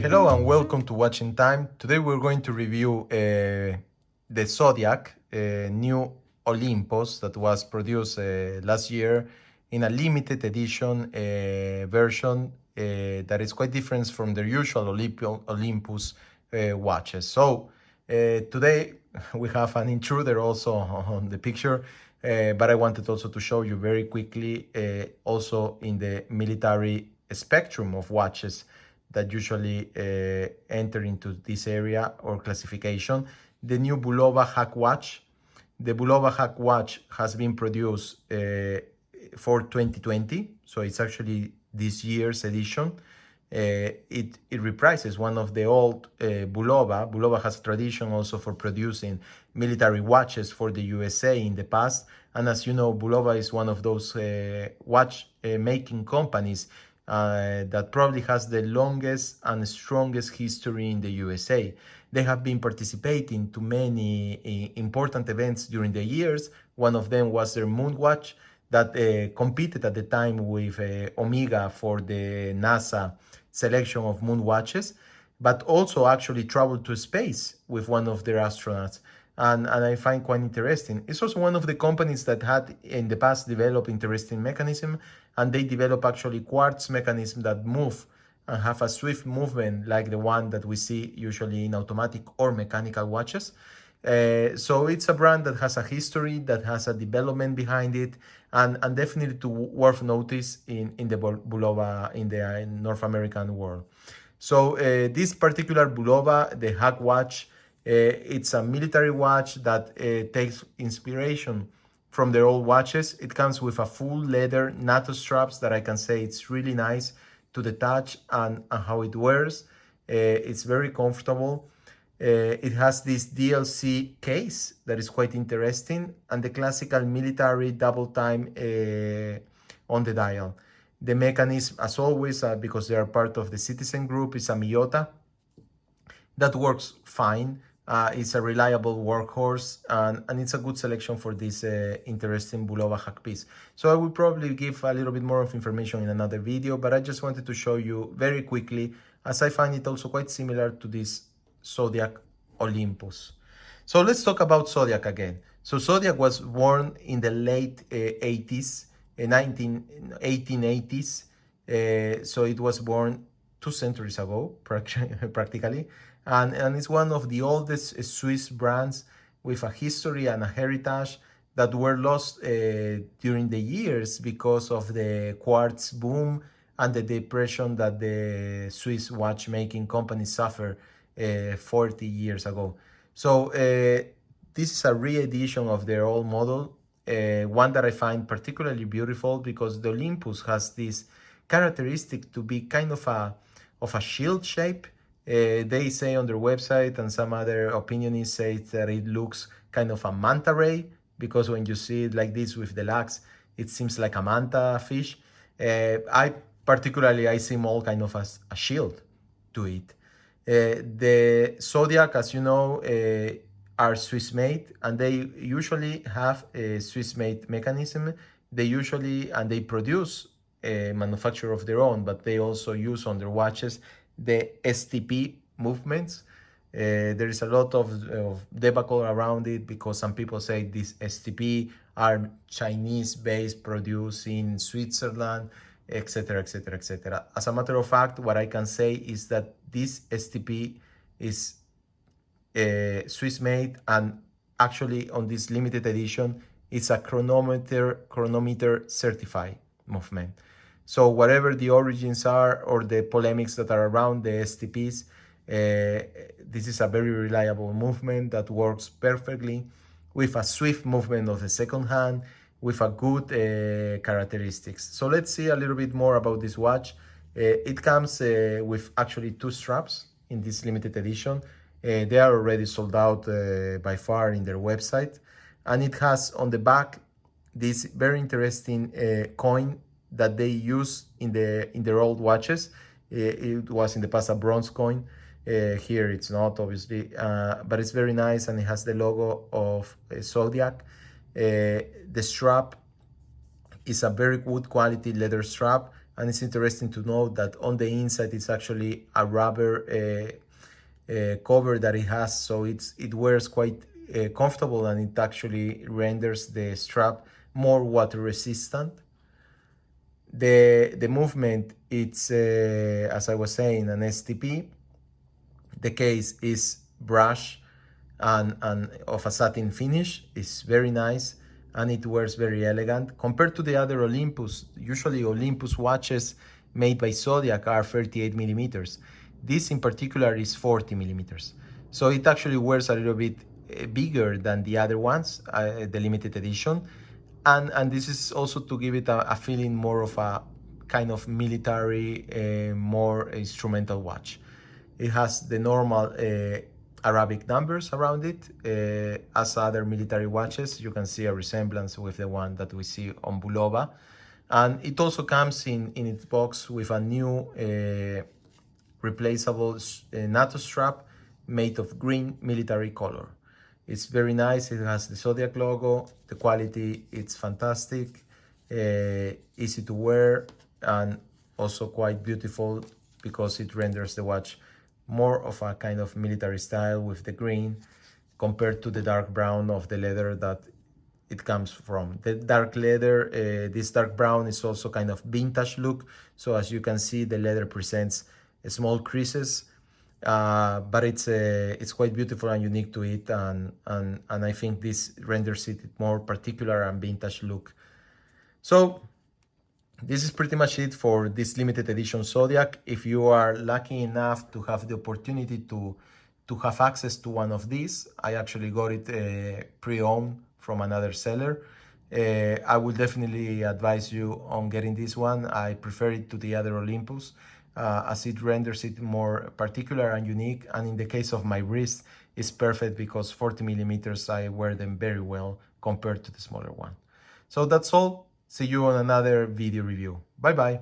Hello and welcome to Watching Time. Today we're going to review the Zodiac new Olympos that was produced last year in a limited edition version that is quite different from the usual Olympus watches. So today we have an intruder also on the picture, but I wanted also to show you very quickly also in the military spectrum of watches that usually enter into this area or classification, the new Bulova Hack Watch. The Bulova Hack Watch has been produced for 2020, so it's actually this year's edition. It reprises one of the old Bulova. Bulova has a tradition also for producing military watches for the USA in the past, and as you know, Bulova is one of those watch making companies that probably has the longest and strongest history in the USA. They have been participating to many important events during the years. One of them was their moon watch that competed at the time with Omega for the NASA selection of moon watches, but also actually traveled to space with one of their astronauts. And I find quite interesting. It's also one of the companies that had in the past developed interesting mechanism, and they develop actually quartz mechanism that move and have a swift movement like the one that we see usually in automatic or mechanical watches. So it's a brand that has a history, that has a development behind it, and definitely to worth notice in the Bulova, in the North American world. So this particular Bulova, the Hack Watch, it's a military watch that takes inspiration from their old watches. It comes with a full leather NATO straps that I can say it's really nice to the touch and how it wears. It's very comfortable. It has this DLC case that is quite interesting, and the classical military double time on the dial. The mechanism, as always, because they are part of the Citizen Group, is a Miyota that works fine. It's a reliable workhorse, and it's a good selection for this interesting Bulova hack piece. So I will probably give a little bit more of information in another video, but I just wanted to show you very quickly, as I find it also quite similar to this Zodiac Olympos. So let's talk about Zodiac again. So Zodiac was born in the late 80s, 1880s. So it was born 2 centuries ago, practically. And it's one of the oldest Swiss brands with a history and a heritage that were lost during the years because of the quartz boom and the depression that the Swiss watchmaking company suffered 40 years ago. So this is a re-edition of their old model, one that I find particularly beautiful because the Olympus has this characteristic to be kind of a shield shape. They say on their website, and some other opinionists say that it looks kind of a manta ray, because when you see it like this with the legs, it seems like a manta fish. I see more kind of as a shield to it. The Zodiac, as you know, are Swiss-made, and they usually have a Swiss-made mechanism. They produce a manufacture of their own, but they also use on their watches the STP movements. There is a lot of debacle around it because some people say these STP are Chinese-based, produced in Switzerland, etc., etc., etc. As a matter of fact, what I can say is that this STP is Swiss-made, and actually on this limited edition, it's a chronometer certified movement. So whatever the origins are or the polemics that are around the STPs, this is a very reliable movement that works perfectly with a swift movement of the second hand, with a good characteristics. So let's see a little bit more about this watch. It comes with actually 2 straps in this limited edition. They are already sold out by far in their website. And it has on the back this very interesting coin that they use in their old watches. It was in the past a bronze coin. Here it's not, obviously, but it's very nice, and it has the logo of Zodiac. The strap is a very good quality leather strap And it's interesting to know that on the inside it's actually a rubber cover that it has, so it wears quite comfortable, and it actually renders the strap more water resistant. The movement, it's as I was saying, an STP. The case is brush and of a satin finish. It's very nice, and it wears very elegant compared to the other Olympus. Usually Olympus watches made by Zodiac are 38 millimeters. This in particular is 40 millimeters. So it actually wears a little bit bigger than the other ones, the limited edition. And this is also to give it a feeling more of a kind of military, more instrumental watch. It has the normal Arabic numbers around it. As other military watches, you can see a resemblance with the one that we see on Bulova. And it also comes in its box with a new replaceable NATO strap made of green military color. It's very nice. It has the Zodiac logo. The quality, it's fantastic, easy to wear, and also quite beautiful because it renders the watch more of a kind of military style with the green compared to the dark brown of the leather that it comes from. The dark leather, this dark brown is also kind of vintage look. So as you can see, the leather presents small creases, but it's quite beautiful and unique to it, and I think this renders it more particular and vintage look. So this is pretty much it for this limited edition Zodiac. If you are lucky enough to have the opportunity to have access to one of these, I actually got it pre-owned from another seller. I will definitely advise you on getting this one. I prefer it to the other Olympus, as it renders it more particular and unique. And in the case of my wrist, it's perfect because 40 millimeters, I wear them very well compared to the smaller one. So that's all. See you on another video review. Bye bye.